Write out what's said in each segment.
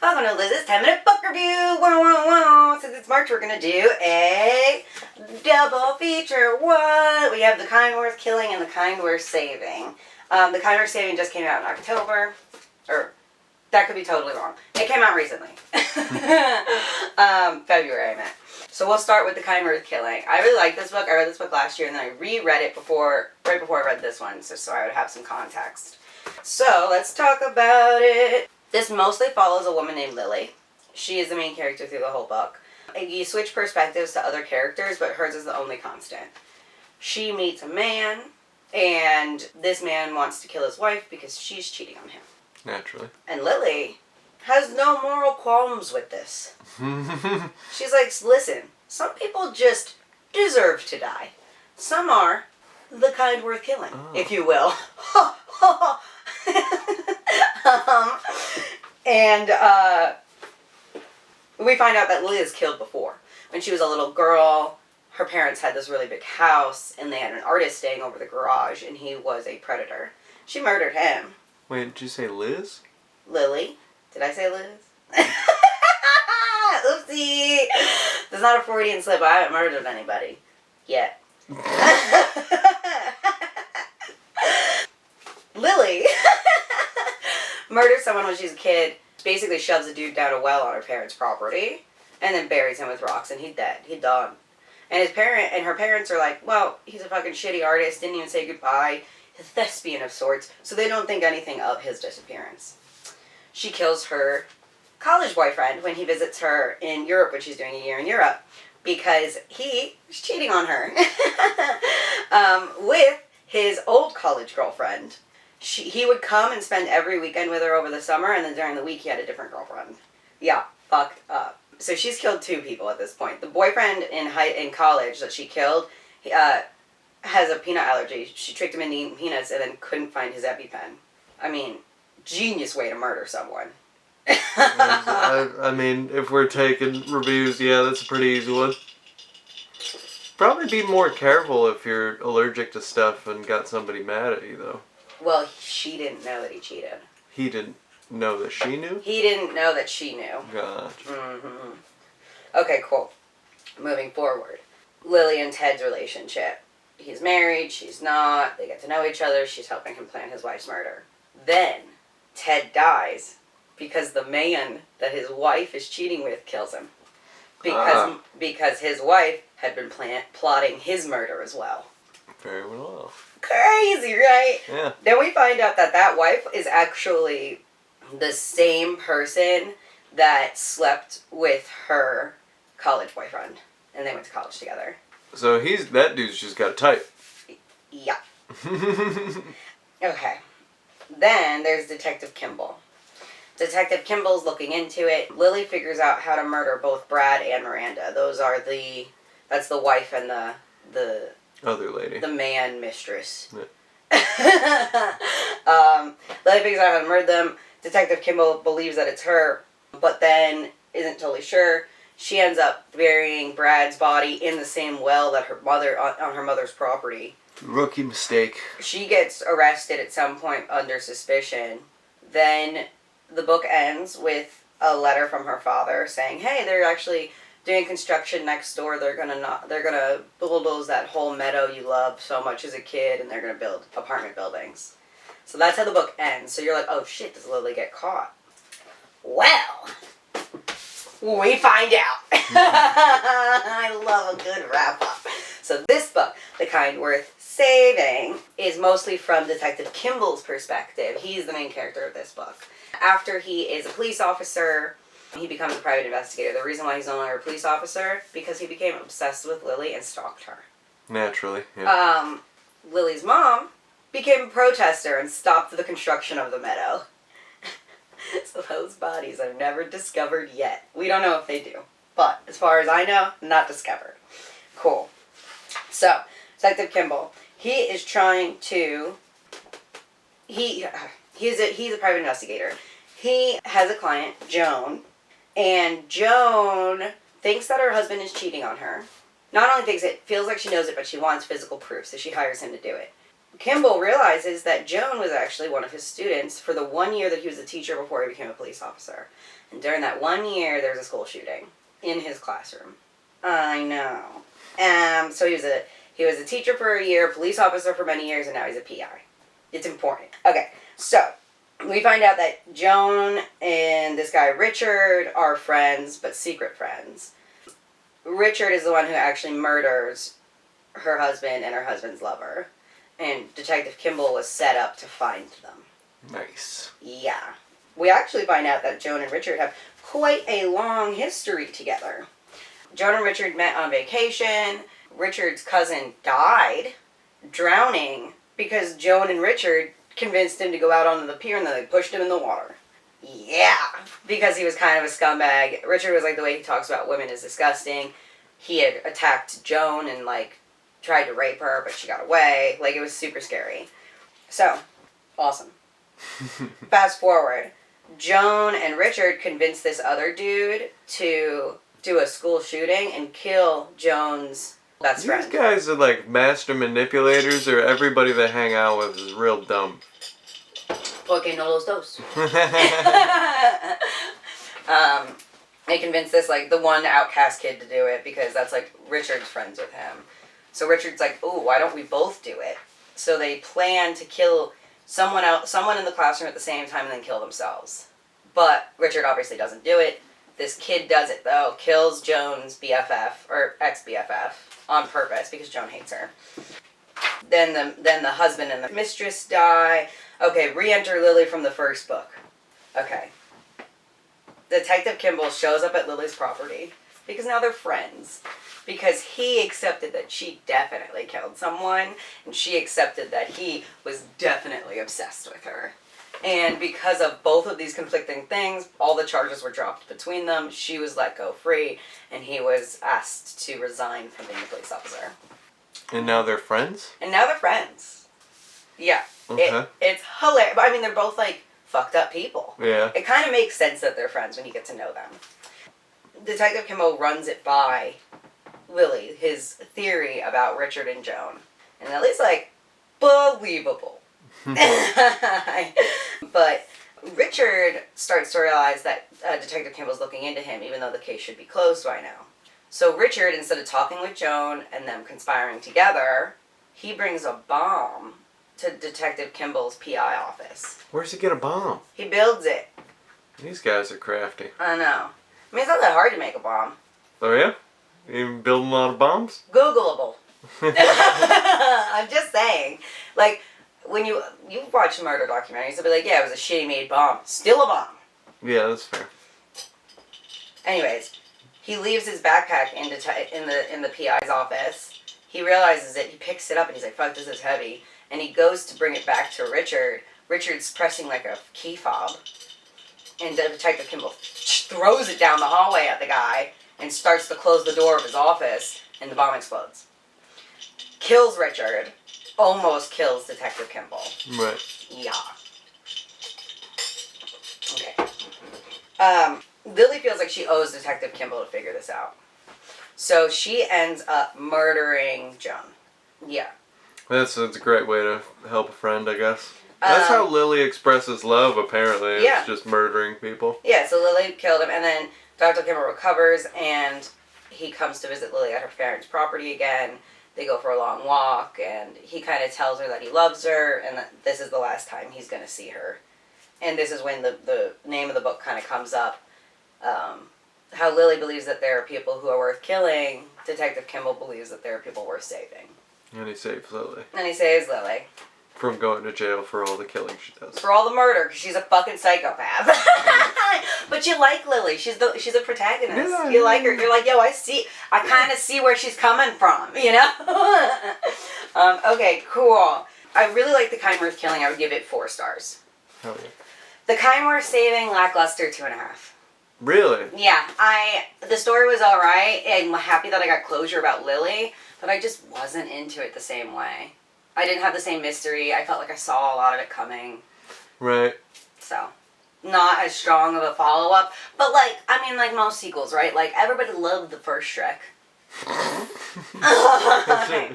Welcome to Liz's 10-minute book review. Wow, wow, wow. Since it's March, we're going to do a double feature. What? We have The Kind Worth Killing and The Kind Worth Saving. The Kind Worth Saving just came out in October. Or, that could be totally wrong. It came out recently. February, I meant. So we'll start with The Kind Worth Killing. I really like this book. I read this book last year, and then I reread it right before I read this one, so I would have some context. So, let's talk about it. This mostly follows a woman named Lily. She is the main character through the whole book. You switch perspectives to other characters, but hers is the only constant. She meets a man, and this man wants to kill his wife because she's cheating on him. Naturally. And Lily has no moral qualms with this. She's like, listen, some people just deserve to die. Some are the kind worth killing, if you will. We find out that Lily is killed before. When she was a little girl, her parents had this really big house, and they had an artist staying over the garage, and he was a predator. She murdered him. Wait, did you say Liz? Lily? Did I say Liz? Oopsie! There's not a Freudian slip. I haven't murdered anybody. Yet. Lily murders someone when she's a kid, basically shoves a dude down a well on her parents' property, and then buries him with rocks, and he's dead. He's done. And her parents are like, well, he's a fucking shitty artist, didn't even say goodbye, a thespian of sorts, so they don't think anything of his disappearance. She kills her college boyfriend when he visits her in Europe when she's doing a year in Europe, because he was cheating on her with his old college girlfriend. He would come and spend every weekend with her over the summer, and then during the week he had a different girlfriend. Yeah, fucked up. So she's killed 2 people at this point. The boyfriend in college that she killed has a peanut allergy. She tricked him into eating peanuts and then couldn't find his EpiPen. I mean, genius way to murder someone. I mean, if we're taking reviews, yeah, that's a pretty easy one. Probably be more careful if you're allergic to stuff and got somebody mad at you, though. Well, she didn't know that he cheated. He didn't know that she knew? He didn't know that she knew. Gotcha. Mm-hmm. Okay, cool. Moving forward. Lily and Ted's relationship. He's married, she's not. They get to know each other. She's helping him plan his wife's murder. Then, Ted dies because the man that his wife is cheating with kills him. Because his wife had been plotting his murder as well. Very well. Crazy, right? Yeah. Then we find out that wife is actually the same person that slept with her college boyfriend. And they went to college together. So that dude's just got a type. Yeah. Okay. Then there's Detective Kimball. Detective Kimball's looking into it. Lily figures out how to murder both Brad and Miranda. That's the wife and the other lady. The man mistress. Yeah. Lily figures out how to murder them. Detective Kimball believes that it's her, but then isn't totally sure. She ends up burying Brad's body in the same well that on her mother's property. Rookie mistake. She gets arrested at some point under suspicion. Then the book ends with a letter from her father saying, hey, they're actually doing construction next door. They're gonna bulldoze that whole meadow you loved so much as a kid, and they're gonna build apartment buildings. So that's how the book ends. So you're like, oh shit, does Lily get caught? Well, we find out. I love a good wrap up. So this book, The Kind Worth Saving, is mostly from Detective Kimball's perspective. He's the main character of this book. After he is a police officer, he becomes a private investigator. The reason why he's no longer a police officer, because he became obsessed with Lily and stalked her. Naturally, yeah. Lily's mom became a protester and stopped the construction of the meadow. So those bodies are never discovered yet. We don't know if they do. But as far as I know, not discovered. Cool. So, Detective Kimball, he is trying to... He's a private investigator. He has a client, Joan, and Joan thinks that her husband is cheating on her. Not only thinks it, feels like she knows it, but she wants physical proof, so she hires him to do it. Kimball realizes that Joan was actually one of his students for the 1 year that he was a teacher before he became a police officer. And during that 1 year, there was a school shooting in his classroom. I know. So he was a teacher for a year, police officer for many years, and now he's a PI. It's important. Okay, so we find out that Joan and this guy Richard are friends, but secret friends. Richard is the one who actually murders her husband and her husband's lover. And Detective Kimball was set up to find them. Nice. Yeah. We actually find out that Joan and Richard have quite a long history together. Joan and Richard met on vacation. Richard's cousin died, drowning, because Joan and Richard convinced him to go out onto the pier and then they pushed him in the water. Yeah. Because he was kind of a scumbag. Richard was like, the way he talks about women is disgusting. He had attacked Joan and, like, tried to rape her, but she got away. Like, it was super scary. So, awesome. Fast forward. Joan and Richard convinced this other dude to do a school shooting and kill Joan's best friend. These guys are like master manipulators, or everybody they hang out with is real dumb. Porque no los dos. They convinced this, like, the one outcast kid to do it because that's, like, Richard's friends with him. So Richard's like, ooh, why don't we both do it? So they plan to kill someone in the classroom at the same time and then kill themselves. But Richard obviously doesn't do it. This kid does it, though. Kills Joan's BFF, or ex-BFF, on purpose because Joan hates her. Then the husband and the mistress die. Okay, re-enter Lily from the first book. Okay. Detective Kimball shows up at Lily's property because now they're friends. Because he accepted that she definitely killed someone, and she accepted that he was definitely obsessed with her. And because of both of these conflicting things, all the charges were dropped between them. She was let go free, and he was asked to resign from being a police officer. And now they're friends? And now they're friends. Yeah. Okay. It's hilarious. I mean, they're both, like, fucked up people. Yeah. It kind of makes sense that they're friends when you get to know them. Detective Kimball runs it by Lily, his theory about Richard and Joan. And Lily's like, believable. But Richard starts to realize that Detective Kimball's looking into him, even though the case should be closed by now. So Richard, instead of talking with Joan and them conspiring together, he brings a bomb to Detective Kimball's PI office. Where's he get a bomb? He builds it. These guys are crafty. I know. I mean, it's not that hard to make a bomb. Oh yeah? You even building a lot of bombs? Googleable. I'm just saying. Like, when you watch murder documentaries, they'll be like, yeah, it was a shitty made bomb. Still a bomb. Yeah, that's fair. Anyways, he leaves his backpack in the PI's office. He realizes it. He picks it up and he's like, fuck, this is heavy. And he goes to bring it back to Richard. Richard's pressing like a key fob. And Detective Kimball throws it down the hallway at the guy and starts to close the door of his office, and the bomb explodes. Kills Richard. Almost kills Detective Kimball. Right. Yeah. Okay. Lily feels like she owes Detective Kimball to figure this out. So she ends up murdering Joan. Yeah. That's a great way to help a friend, I guess. That's how Lily expresses love, apparently. Yeah. It's just murdering people. Yeah, so Lily killed him, and then Dr. Kimball recovers, and he comes to visit Lily at her parents' property again. They go for a long walk, and he kind of tells her that he loves her, and that this is the last time he's going to see her. And this is when the name of the book kind of comes up. How Lily believes that there are people who are worth killing. Detective Kimball believes that there are people worth saving. And he saves Lily. And he saves Lily. From going to jail for all the killing she does. For all the murder, because she's a fucking psychopath. But you like Lily. She's a protagonist. Yeah, You like her. You're like, yo, I kind of see where she's coming from, you know? Okay, cool. I really like The Kind Worth Killing. I would give it 4 stars. Hell yeah. The Kind Worth Saving, lackluster, 2.5. Really? Yeah, the story was alright. I'm happy that I got closure about Lily, but I just wasn't into it the same way. I didn't have the same mystery. I felt like I saw a lot of it coming. Right. So, not as strong of a follow-up. But, like most sequels, right? Like, everybody loved the first Shrek.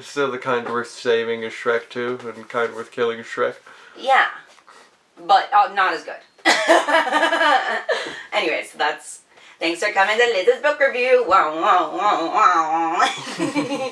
Still the kind worth saving is Shrek 2, and kind worth killing is Shrek. Yeah. But not as good. Anyways, that's... Thanks for coming to Liz's book review. Wow, wow, wow, wow.